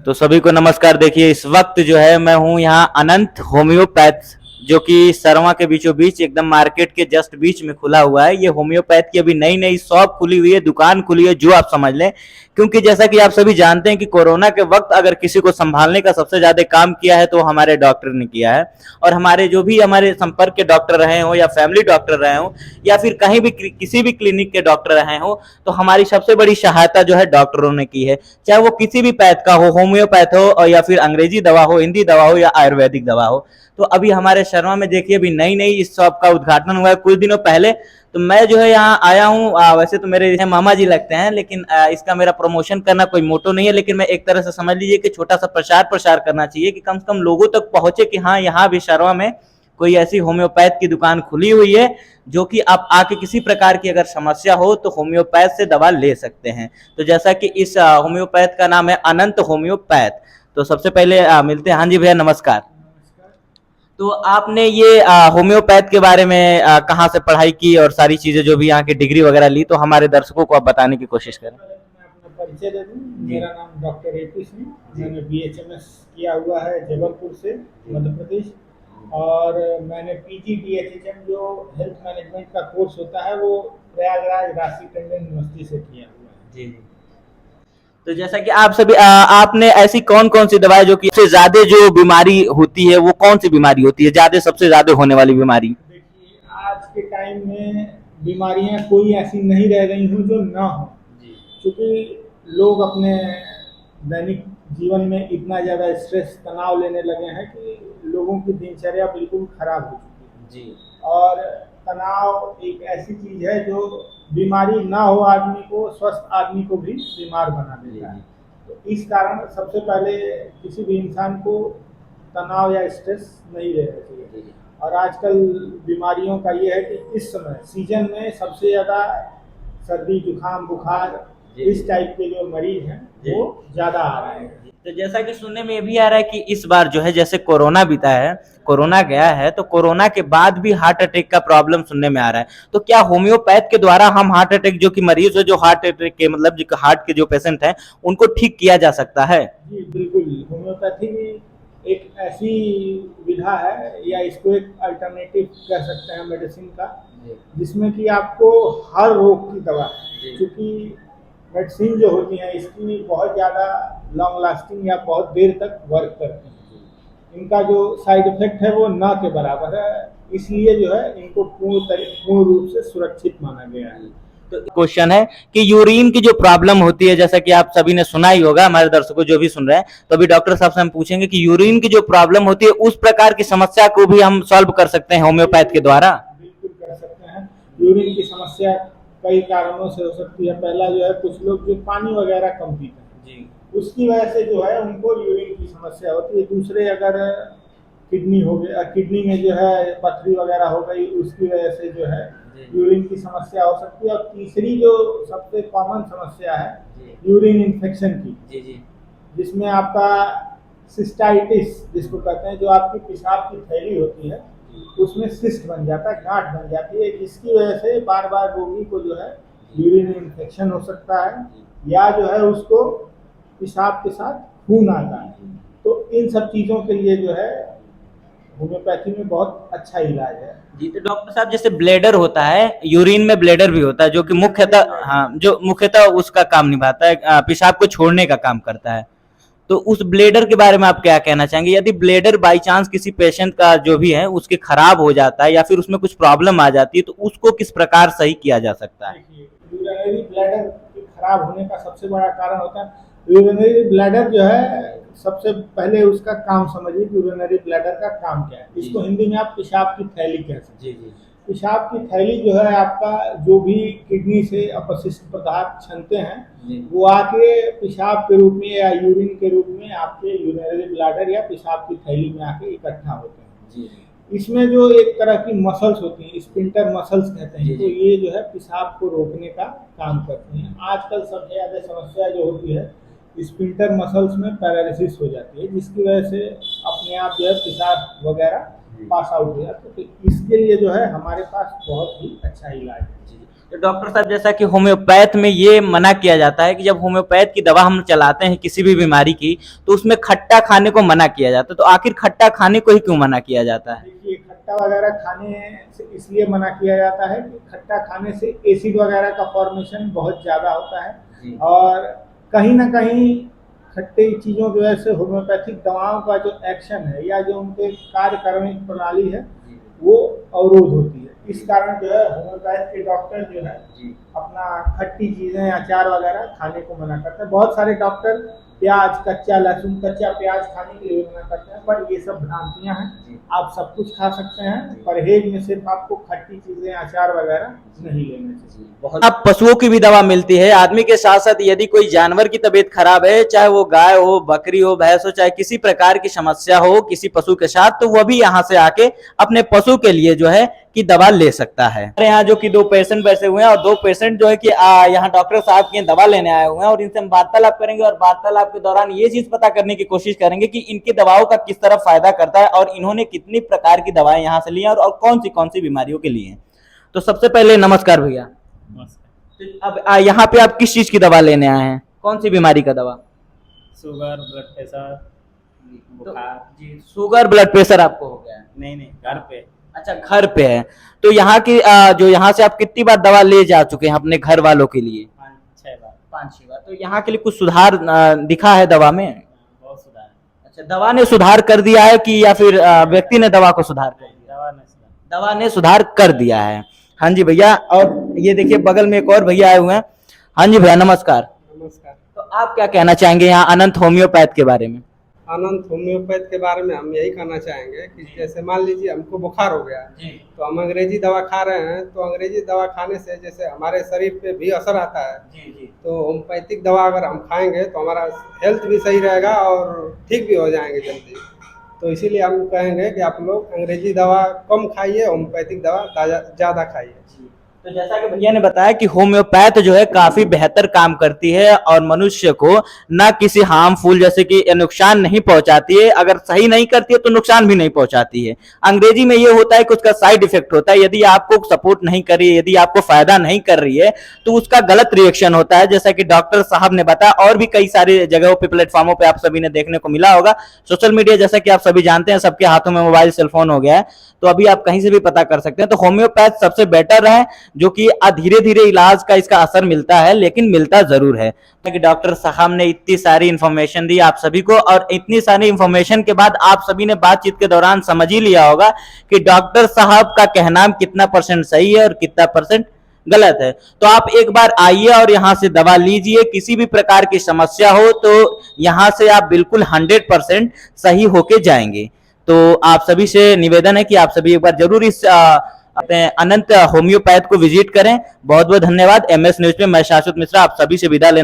तो सभी को नमस्कार। देखिए इस वक्त जो है मैं हूँ यहाँ अनंत होम्योपैथ, जो कि सरवा के बीचों बीच एकदम मार्केट के जस्ट बीच में खुला हुआ है। ये होम्योपैथ की अभी नई नई शॉप खुली हुई है, दुकान खुली है, जो आप समझ लें। क्योंकि जैसा कि आप सभी जानते हैं कि कोरोना के वक्त अगर किसी को संभालने का सबसे ज्यादा काम किया है तो हमारे डॉक्टर ने किया है। और हमारे जो भी हमारे संपर्क के डॉक्टर रहे हो या फैमिली डॉक्टर रहे हो या फिर कहीं भी किसी भी क्लिनिक के डॉक्टर रहे हो, तो हमारी सबसे बड़ी सहायता जो है डॉक्टरों ने की है। चाहे वो किसी भी पैथ का हो, होम्योपैथ हो और या फिर अंग्रेजी दवा हो, हिंदी दवा हो या आयुर्वेदिक दवा हो। तो अभी हमारे शर्मा में देखिए अभी नई नई इस शॉप का उद्घाटन हुआ है कुछ दिनों पहले। तो मैं जो है यहाँ आया हूँ, वैसे तो मेरे मामा जी लगते हैं, लेकिन इसका मेरा प्रमोशन करना कोई मोटो नहीं है। लेकिन मैं एक तरह से समझ लीजिए कि छोटा सा प्रचार प्रसार करना चाहिए कि कम से कम लोगों तक पहुंचे कि हाँ यहाँ भी शर्मा में कोई ऐसी होम्योपैथ की दुकान खुली हुई है, जो कि आप आके किसी प्रकार की अगर समस्या हो तो होम्योपैथ से दवा ले सकते हैं। तो जैसा कि इस होम्योपैथ का नाम है अनंत होम्योपैथ। तो सबसे पहले मिलते हैं। हाँ जी भैया नमस्कार। तो आपने ये होम्योपैथ के बारे में कहाँ से पढ़ाई की और सारी चीजें जो भी यहाँ की डिग्री वगैरह ली, तो हमारे दर्शकों को आप बताने की कोशिश करें। मैं अपना परिचय दे दूं। मेरा नाम डॉक्टर ए.पी. सिंह। मैंने बीएचएमएस किया हुआ है जबलपुर से, मध्य प्रदेश। और मैंने पीजी डीएचएचएम जो हेल्थ मैनेजमेंट का कोर्स होता है वो प्रयागराज राशि टंडन यूनिवर्सिटी से किया हुआ है। जी। तो जैसा कि आप सभी आपने ऐसी कौन कौन सी दवाई जो कि सबसे ज्यादा जो बीमारी होती है, वो कौन सी बीमारी होती है ज्यादा, सबसे ज्यादा होने वाली बीमारी? देखिए आज के टाइम में बीमारियां कोई ऐसी नहीं रह गई हूँ जो ना हो, क्योंकि लोग अपने दैनिक जीवन में इतना ज़्यादा स्ट्रेस तनाव लेने लगे हैं कि लोगों की दिनचर्या बिल्कुल खराब हो चुकी है। जी और तनाव एक ऐसी चीज़ है जो बीमारी ना हो आदमी को, स्वस्थ आदमी को भी बीमार बना देता है। तो इस कारण सबसे पहले किसी भी इंसान को तनाव या स्ट्रेस नहीं रहना चाहिए। और आजकल बीमारियों का ये है कि इस समय सीजन में सबसे ज़्यादा सर्दी जुकाम बुखार इस टाइप के जो मरीज हैं वो ज़्यादा आ रहे हैं। तो जैसा कि सुनने में ये भी आ रहा है कि इस बार जो है जैसे कोरोना बीता है, कोरोना गया है, तो कोरोना के बाद भी हार्ट अटैक का प्रॉब्लम सुनने में आ रहा है। तो क्या होम्योपैथ के द्वारा हम हार्ट अटैक, जो कि मरीज है जो हार्ट अटैक के मतलब जो हार्ट के जो पेशेंट हैं, उनको ठीक किया जा सकता है? जी बिल्कुल, होम्योपैथी एक ऐसी विधा है या इसको एक अल्टरनेटिव कह सकते हैं मेडिसिन का, जिसमें कि आपको हर रोग की दवा है। क्योंकि मेडिसिन जो होती हैं इसकी बहुत ज़्यादा लॉन्ग लास्टिंग या बहुत देर तक वर्क करती हैं। इनका जो साइड इफेक्ट है वो ना के बराबर है, इसलिए जो है इनको पूर्ण रूप से सुरक्षित माना गया है। तो क्वेश्चन है कि यूरिन की जो प्रॉब्लम होती है, जैसा कि आप सभी ने सुना ही होगा, हमारे दर्शकों जो भी सुन रहे हैं, तो अभी डॉक्टर साहब से हम पूछेंगे कि यूरिन की जो प्रॉब्लम होती है उस प्रकार की समस्या को भी हम सॉल्व कर सकते हैं होम्योपैथ के द्वारा? बिल्कुल कर सकते हैं। यूरिन की समस्या कई कारणों से हो सकती है। पहला जो है कुछ लोग जो पानी वगैरह कम पीते हैं जी, उसकी वजह से जो है उनको यूरिन की समस्या होती है। दूसरे अगर किडनी हो गया, किडनी में जो है पथरी वगैरह हो गई, उसकी वजह से जो है यूरिन की समस्या हो सकती है। और तीसरी जो सबसे कॉमन समस्या है यूरिन इन्फेक्शन की, जिसमें आपका सिस्टाइटिस जिसको कहते हैं, जो आपकी पेशाब की थैली होती है उसमें सिस्ट बन जाता है, गांठ बन जाती है, जिसकी वजह से बार बार रोगी को जो है यूरिन इन्फेक्शन हो सकता है या जो है उसको पेशाब के साथ खून आता है। तो इन सब चीज़ों के लिए जो है होम्योपैथी में बहुत अच्छा इलाज है। जी। तो डॉक्टर साहब जैसे ब्लेडर होता है, यूरिन में ब्लेडर भी होता है, जो कि मुख्यतः हाँ जो मुख्यतः उसका काम निभाता है, पेशाब को छोड़ने का काम करता है। तो उस ब्लेडर के बारे में आप क्या कहना चाहेंगे? यदि ब्लेडर बाई चांस किसी पेशेंट का जो भी है उसके खराब हो जाता है या फिर उसमें कुछ प्रॉब्लम आ जाती है, तो उसको किस प्रकार सही किया जा सकता है? यूरिनरी ब्लैडर के खराब होने का सबसे बड़ा कारण होता है यूरिनरी ब्लैडर जो है। सबसे पहले उसका काम समझिए, यूरिनरी ब्लैडर का काम क्या है। इसको हिंदी में आप पेशाब की थैली कह सकते हैं। पेशाब की थैली जो है आपका जो भी किडनी से अपशिष्ट पदार्थ छनते हैं वो आके पेशाब के रूप में या यूरिन के रूप में आपके यूरिनरी ब्लैडर या पेशाब की थैली में आके इकट्ठा होते हैं। इसमें जो एक तरह की मसल्स होती हैं, स्पिंटर मसल्स कहते हैं, तो ये जो है पेशाब को रोकने का काम करते हैं। आजकल सबसे ज़्यादा समस्या जो होती है स्पिंटर मसल्स में पैरालिसिस हो जाती है, जिसकी वजह से अपने आप जो है पेशाब वगैरह पास आउट हो जाता है। तो इसके लिए जो है हमारे पास बहुत ही अच्छा इलाज है। तो डॉक्टर साहब जैसा कि होम्योपैथ में ये मना किया जाता है कि जब होम्योपैथ की दवा हम चलाते हैं किसी भी बीमारी की तो उसमें खट्टा खाने को मना किया जाता है, तो आखिर खट्टा खाने को ही क्यों मना किया जाता है? देखिए, खट्टा वगैरह खाने से इसलिए मना किया जाता है कि खट्टा खाने से एसिड वगैरह का फॉर्मेशन बहुत ज़्यादा होता है जी। और कहीं ना कहीं खट्टे चीज़ों की वजह से होम्योपैथिक दवाओं का जो एक्शन है या जो उनके कार्य करने की प्रणाली है वो अवरोध होती है। इस कारण जो है होम्योपैथ के डॉक्टर जो है अपना खट्टी चीज़ें अचार वगैरह खाने को मना करते हैं। बहुत सारे डॉक्टर प्याज, कच्चा लहसुन, कच्चा प्याज खाने के लिए मना करते हैं, पर ये सब भ्रांतियां हैं। आप सब कुछ खा सकते हैं, परहेज में सिर्फ आपको खट्टी चीजें, अचार वगैरह नहीं लेने चाहिए। अब पशुओं की भी दवा मिलती है, आदमी के साथ साथ यदि कोई जानवर की तबीयत खराब है, चाहे वो गाय हो, बकरी हो, भैंस हो, चाहे किसी प्रकार की समस्या हो किसी पशु के साथ, तो वह भी यहाँ से आके अपने पशु के लिए जो है कि दवा ले सकता है। हमारे यहाँ जो कि 2 पेशेंट बैठे हुए हैं और 2 पेशेंट जो है कि यहाँ डॉक्टर साहब की दवा लेने आए हुए हैं और इनसे हम वार्तालाप करेंगे और वार्तालाप के दौरान ये चीज पता करने की कोशिश करेंगे कि इनकी दवाओं का किस तरह फायदा करता है और इन्होंने कितनी प्रकार की दवाएं यहाँ से ली हैं और कौन सी बीमारियों के लिए हैं। तो सबसे पहले नमस्कार भैया। नमस्कार। अब यहाँ पे आप किस चीज की दवा लेने आए हैं, कौन सी बीमारी का दवा? शुगर, ब्लड प्रेशर, बुखार। जी, शुगर ब्लड प्रेशर आपको हो गया है? नहीं, घर पे। अच्छा, घर पे है। तो यहाँ की जो यहाँ से आप कितनी बार दवा ले जा चुके हैं अपने घर वालों के लिए? 5-6 बार। 5-6 बार। तो यहाँ के लिए कुछ सुधार दिखा है दवा में? बहुत सुधार। अच्छा, दवा ने सुधार कर दिया है कि या फिर व्यक्ति ने दवा को सुधार कर दिया? दवा ने सुधार कर दिया है। हाँ जी भैया। और ये देखिए बगल में एक और भैया आए हुए हैं। हाँ जी भैया, नमस्कार। नमस्कार। तो आप क्या कहना चाहेंगे यहाँ अनंत होम्योपैथ के बारे में? अनंत होम्योपैथ के बारे में हम यही कहना चाहेंगे कि जैसे मान लीजिए हमको बुखार हो गया तो हम अंग्रेजी दवा खा रहे हैं, तो अंग्रेजी दवा खाने से जैसे हमारे शरीर पे भी असर आता है, तो होम्योपैथिक दवा अगर हम खाएंगे तो हमारा हेल्थ भी सही रहेगा और ठीक भी हो जाएंगे जल्दी। तो इसीलिए हम कहेंगे कि आप लोग अंग्रेजी दवा कम खाइए, होम्योपैथिक दवा ज़्यादा खाइए। तो जैसा कि भैया ने बताया कि होम्योपैथ जो है काफी बेहतर काम करती है और मनुष्य को ना किसी हार्मफुल जैसे कि नुकसान नहीं पहुंचाती है, अगर सही नहीं करती है तो नुकसान भी नहीं पहुंचाती है। अंग्रेजी में ये होता है कि उसका साइड इफेक्ट होता है, यदि आपको सपोर्ट नहीं कर रही है, यदि आपको फायदा नहीं कर रही है तो उसका गलत रिएक्शन होता है, जैसा कि डॉक्टर साहब ने बताया। और भी कई सारी जगहों पर, प्लेटफॉर्मों पर आप सभी ने देखने को मिला होगा। सोशल मीडिया जैसा कि आप सभी जानते हैं, सबके हाथों में मोबाइल, सेलफोन हो गया है, तो अभी आप कहीं से भी पता कर सकते हैं। तो होम्योपैथ सबसे बेटर है, जो कि धीरे धीरे इलाज का इसका असर मिलता है, लेकिन मिलता जरूर है। कि डॉक्टर साहब ने इतनी सारी इंफॉर्मेशन दी आप सभी को, और इतनी सारी इंफॉर्मेशन के बाद आप सभी ने बातचीत के दौरान समझ ही लिया होगा कि डॉक्टर साहब का कहना कितना % सही है और कितना % गलत है। तो आप एक बार आइए और यहाँ से दवा लीजिए। किसी भी प्रकार की समस्या हो तो यहाँ से आप बिल्कुल 100% सही होके जाएंगे। तो आप सभी से निवेदन है कि आप सभी एक बार जरूर इस अपने अनंत होम्योपैथ को विजिट करें। बहुत बहुत धन्यवाद। MS न्यूज में मैं शाश्वत मिश्रा आप सभी से विदा लेना